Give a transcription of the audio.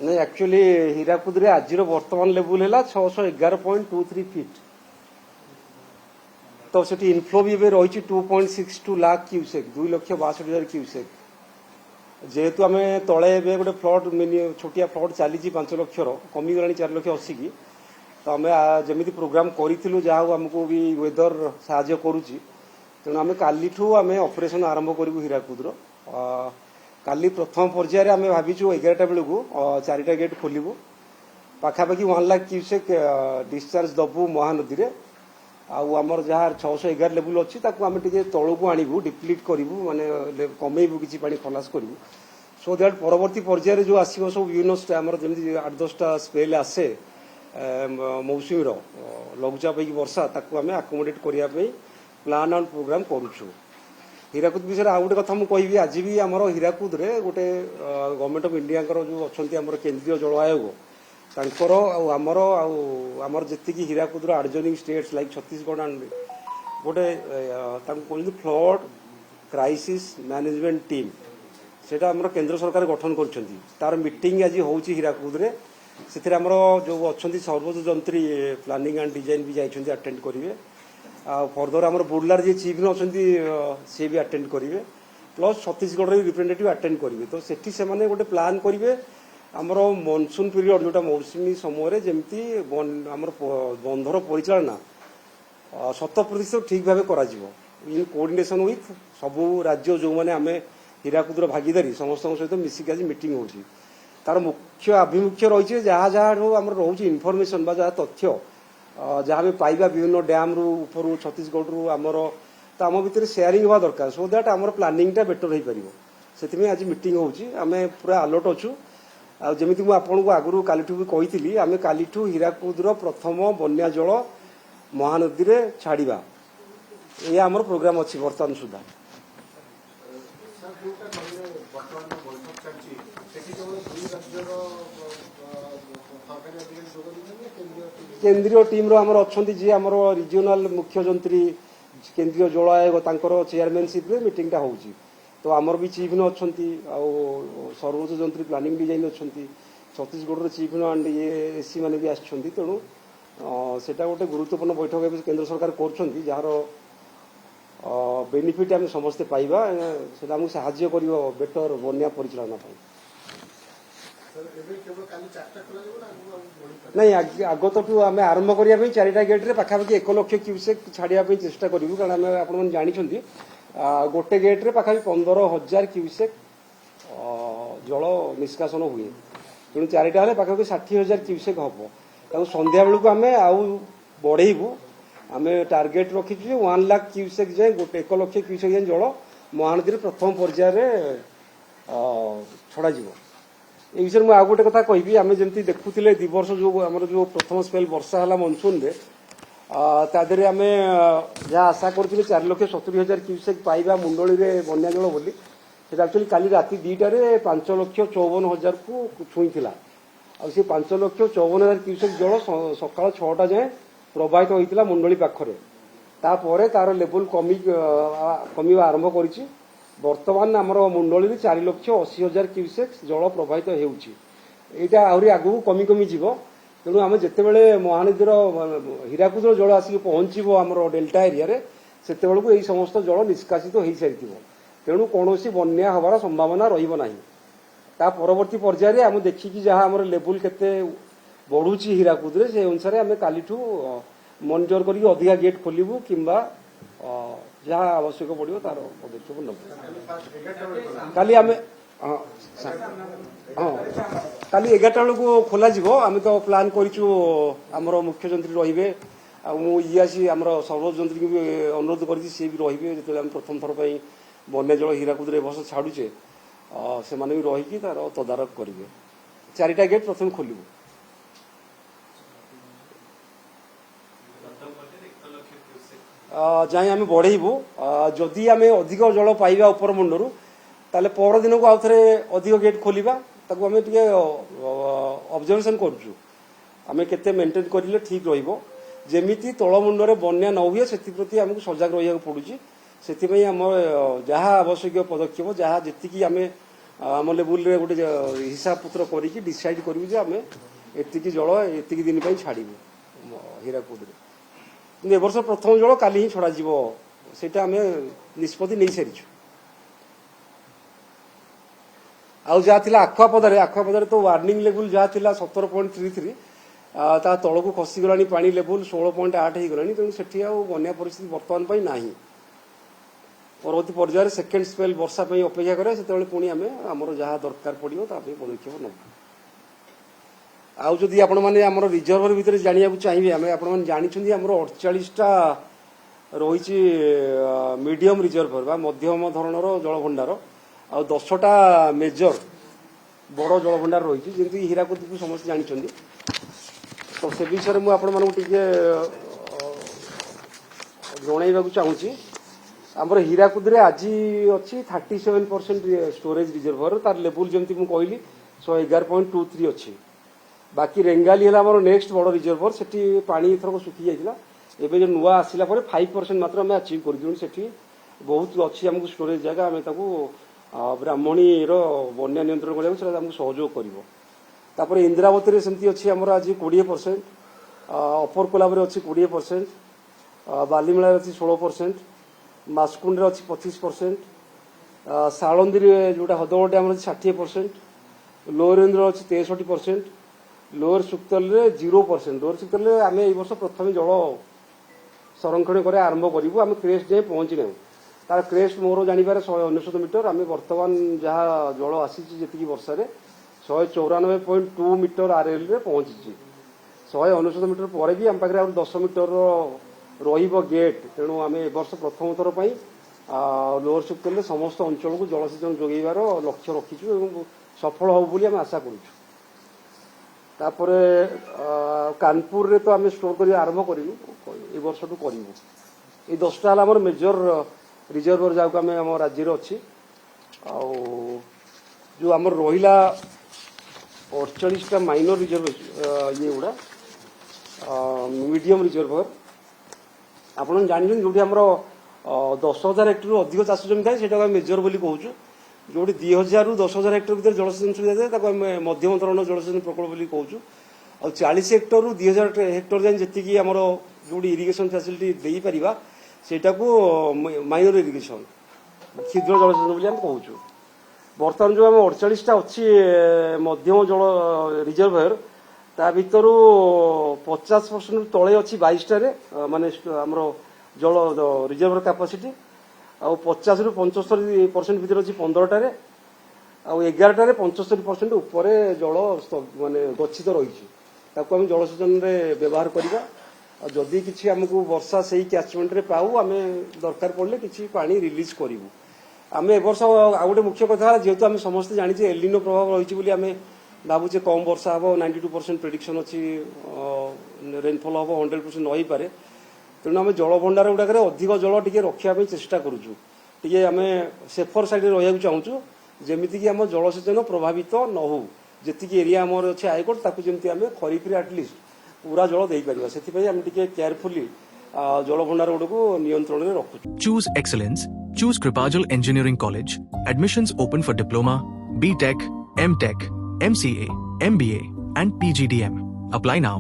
नहीं एक्चुअली हीराकुद रे आज वर्तमान लेवल है 611.23 फीट तो सेठी इनफ्लो भी रही 2.62 लाख क्यूसेक 2,62,000 क्यूसेक जेहेतु आम तले गोटे फ्लड मिनि छोटिया फ्लड चली 5 लक्षर कमिगला 4,80,000 की तो आम जमी प्रोग्राम करूँ जहाँ आमको भी वेदर साहाय्य करुच्ची तेणु आम कालीठू आम ऑपरेशन आरंभ करूँ हीराकुदर काली प्रथम पर्यायर आम भाविचु 11टा बेलू 4टा गेट खोलू पाखापाखि 1 लाख क्यूसेक डिस्चार्ज दबू महानदी रे आमर जहाँ 611 लेवल अच्छी आम टे तलू को आणबू डिप्लीट करूँ माने कमेबू कि खलास करूँ सो दैट परवर्ती पर्यायर जो आसो सब विभिन्न आमर जमी 8-10टा स्पेल आसे मौसुमी लघुचाप वर्षा ताकू आम आकोमोडेट करने प्लान एंड प्रोग्राम करुचु हीराकुद विषय आउ गोटे कथा मुझे आज भी आमर हीराकुद रे गोटे गवर्नमेंट ऑफ इंडिया जो अच्छा केंद्रीय जल आयोग तांकर आमर जी Hirakud adjoining states like Chhattisgarh and गोटे कहते फ्लड क्राइसिस मैनेजमेंट टीम सेटा आमर केंद्र सरकार गठन कर मीटिंग आज होची हीराकुद रे से आमर जो अच्छा सर्वोच्च जंत्री प्लानिंग एंड डिजाइन भी जाइछन्ती अटेंड करेंगे फर्दर आमर बुर्लार जी चीफ अच्छा सी भी अटेंड करेंगे प्लस छत्तीसगढ़ रिप्रेजेंटेटिव अटेंड करेंगे तो सेठी से माने गोटे प्लान करेंगे आमर मनसून पीरियड जोटा मौसुमी समय जमती आमर बंधर परिचालना 100% ठीक भाव करा इन कोऑर्डिनेशन विथ सबू राज्य जो मैंने आम हीराकुदर भागीदारी समस्त सहित मिसिक आज मीटिंग होची तार मुख्य आभिमुख्य रही जहाँ जहाँ आम रोचे इनफर्मेशन जहाँ तथ्य जहाँ भी पाइबा विभिन्न डैम रु ऊपर छत्तीसगढ़ रु आमर तो आम भितर शेयरिंग हवा दरकार सो दैट आमर प्लानिंग टा बेटर हो पार से आज मीटिंग होची आम पूरा अलर्ट अच्छु जमी मुझे आपको आगु कालीठू भी कही आम कालीठू हीराकुदर प्रथम बन्या जल महानदी रे छाड़िबा ये आमर प्रोग्राम अच्छी बर्तमान सुधा केंद्रीय टीम रो आमर अच्छा जी आमर रिजनल मुख्य जंत्री केंद्रीय जल आयोग तांकर चेयरमैनशिप रे मीटिंग टा होची तो आमर भी चीफ ने अच्छा सर्वोच्च जंत्री प्लानिंग डिजाइन अच्छा छत्तीसगढ़ चीफ एंड ये एससी मैंने भी आछंती तेणु सेटा गोटे गुरुत्वपूर्ण बैठक केंद्र सरकार कर जार बेनिफिट आम समस्ते पाइबा सेटा आमको साहाय्य कर बेटर बन्या परिचालना नहीं आगतठू आम आरंभ करने 4टा गेट्रे पाखापाखि 1 लाख क्यूसेक छाड़ापी चेष्टा करूँ कारण आम आप जानी गोटे गेट्रे पाखापाखि 15,000 क्यूसेक जल निष्कासन हुए तेणु 4टा हेल्ले पाखापाखि 60,000 क्यूसेक हम ताकू संध्या बेलू आम आउ बढ़ेबू आम टार्गेट रखीचु 1 लाख क्यूसेक जाए गोटे 1 लाख क्यूसेक जाए जल महानदी प्रथम पर्यायर छड़ा ये विषय मुझे आउ गोटे कथा कहि आम जमी देखुले 2 वर्ष जो आम जो प्रथम स्पेल वर्षा है मनसून रे तादेह आम जहाँ आशा करूँ 4,70,000 क्यूसेक पाइबा मुंडली रे बन्या जल बोली एक्चुअली काली राति 2टारे 5,54,000 को छुई से 5,54,000 क्यूसेक जल सकाल 6टा जाए प्रवाहित होता मुंडली पाखरे तापर तार लेवल कमी आरंभ करी बर्तमान आमर मुंडली 4,80,000 क्यूसेक जल प्रवाहित होटा आहरी आगू कमी कमी जीव तेणु आम जितेबले महानदीर हीराकुद जल आसिक पहुंचब आमर डेल्टा एरिया रे सेते बेलू यही समस्त जल निष्कासित हो सारी तेणु कौन बन्या हबार संभावना रही ता परवर्ती पर्यायर आम देखिकी जहाँ आम लेवल केते बढ़ुची हीराकुद रे से अनुसार आम कालीठू मॉनिटर करके अधिका गेट खोलू किंबा जहाँ आवश्यक पड़ो तार पदक्षेप नब काली आम हाँ काली 11टा बेलू खोल आम तो प्लान करूँ आमर मुख्य जंत्री रे मुझे आसी आम सर्वोच्च जंत्री की भी अनुरोध कर सी भी रे जो प्रथम थर पर बन्या जल हीराकुद वर्ष छाड़ुचे से भी रहीकि तार तदारख करेंगे 4टा गेट प्रथम खोलू जाए आम बढ़ेबू जदि आम अधिक जल पाइबा उपर मुंडरू ताले पर दिन को आउ थे अधिक गेट खोलिबा ताकू आम टे ऑब्जर्वेशन करूँ आम केते मेंटेन करें ठीक रहिबो जेमिति तल मुंडरे बन्या न हुए से प्रति आमको सजग रहा पड़ुची से आम जहाँ आवश्यक पदक्षेप जहाँ जी आम आम लेवल गोटे हिसाब पत्र करिकी डिसाइड करू जे आम एतिकी जल एतिकी दिन पर छाड़ू हीराकुद ए वर्ष प्रथम जल काली ही छड़ा सेटा आम निष्पत्ति नहीं सारी आउ जहाँ आखुआपदारे तो वार्निंग लेवल जहाँ 17.33 ता तलू खसीगला पा लेवल 16.8 होगला तेणु से बन्या परिस्थिति बर्तमान ना परवर्ती पर्यायर सेकेंड स्पेल वर्षा अपेक्षा करें से पुणी आम आमर जहाँ दरकार पड़ो पदक्षेप नब आउ जदि आपण मैंने आमर रिजर्वर भितर जाना चाहिए आम आपण जानी आमर 48टा रही मीडियम रिजर्वर बा मध्यम धरणर जलभंडार आ 10टा मेजर बड़ जलभंडार रही जमी हीराकुद को समस्त जानी तो से विषय में आपण मानक जनइबा चाहूँगी आमर हीराकुद आज अच्छी 37% स्टोरेज रिजर्वर तार लेवल जमी मुझे कहली 111.23 अच्छी बाकी रेंगाली है नेक्स्ट बड़ रिजर्वर से पानी एथरक सुखी जाता एवं जो नुआ आसला 5% मात्र आम अचिव कर बहुत अच्छी आमको स्टोरेज जगह आम ब्राह्मणी बन्या नियंत्रण करने सहयोग कर इंद्रावती सेमती अच्छी आमर आज 20% अपर कोलाब अच्छी 20% बालीमेला अच्छी 16% मास्कुंड अच्छी 25% सालंदी जोटा हदगड़े आम 60% लोअर इंद्र अच्छी 63% लोअर सुक्तल 0% लोअर सुक्तल आम ए वर्ष प्रथम जल संरक्षण कर आरंभ करूँ आम क्रेस्ट जाए पहुँची ना तार क्रेस्ट मोर जानवर 199 मीटर आम बर्तमान जहाँ जल आसी जी वर्षा 194.2 मीटर आरएल रे पहुँची 199 मीटर पर भी आम पाखे 10 मीटर रेट तेणु आम ए वर्ष प्रथम थर पर लोअर सुक्तल समस्त अंचल को जलसेचन जोगाइबार लक्ष्य रखीचु सफल हो बोली आम आशा करूँ तापरे कानपुर रे तो आम स्टोर कर आरंभ करूँ वर्ष टू करूँ ये 10टा आम मेजर रिजर्वर जहाँ आम आम राज्य अच्छी जो आम रहा 48टा माइनर रिजर्व ये गुड़ा मीडियम रिजर्वर आपन जानी जो आम 10,000 हेक्टर रु अधिक चाष जमी थाए से मेजर बोली कहूँ जो 2,000 रु 10,000 हेक्टर भर जलसेचन सुविधा थाए आम मध्यम धरण जलसेचन प्रकल्प बोली कहूँ आ 40 हेक्टर रु 2,000 हेक्टर जाए जी आमर जो इरिगेशन फैसिलिटी दे पारिबा सेटा को माइनर इरिगेशन क्षुद्र जलसेचन बोली आम कहूँ बर्तमान जो आम 48टा अच्छी मध्यम जल रिजर्वर ता भितर 50% तले अच्छी 22टारे माने आमर जल रिजर्वर कैपेसिटी आउ 50 रु 75% भितर अच्छी 15टारे आउ 11टारे 75% ऊपर जल माने गच्छित रही आम जलसेचन व्यवहार करवा जदि किसी आमको वर्षा से कैचमेंट रे पाऊ आम दरकार पड़े किसी पानी रिलीज करूँ आम ए वर्ष आ गए मुख्य कथा जेहेतु आम समस्ते जानी एलिनो प्रभाव रही आम भावुचे कम वर्षा हम 92% प्रेडिक्शन अच्छी रेनफल हम 100% नई पारे तेणु आम जलभंडार गुड़ाक अधिक जल टे रखापी चेष्टा करुचु आम सेफर साइड रहा चाहूँ जमीक आम जलसेचन प्रभावित न हो जी एरिया आमर अच्छे हाईकोर्ट ताकू जमी आम खरीफ एटलिस्ट पूरा जल दे पार से केयरफुली जलभंडार गुड़ को नियंत्रण में रखु choose excellence choose Kripajal engineering college admissions open for diploma BTech MTech MCA MBA and PGDM apply now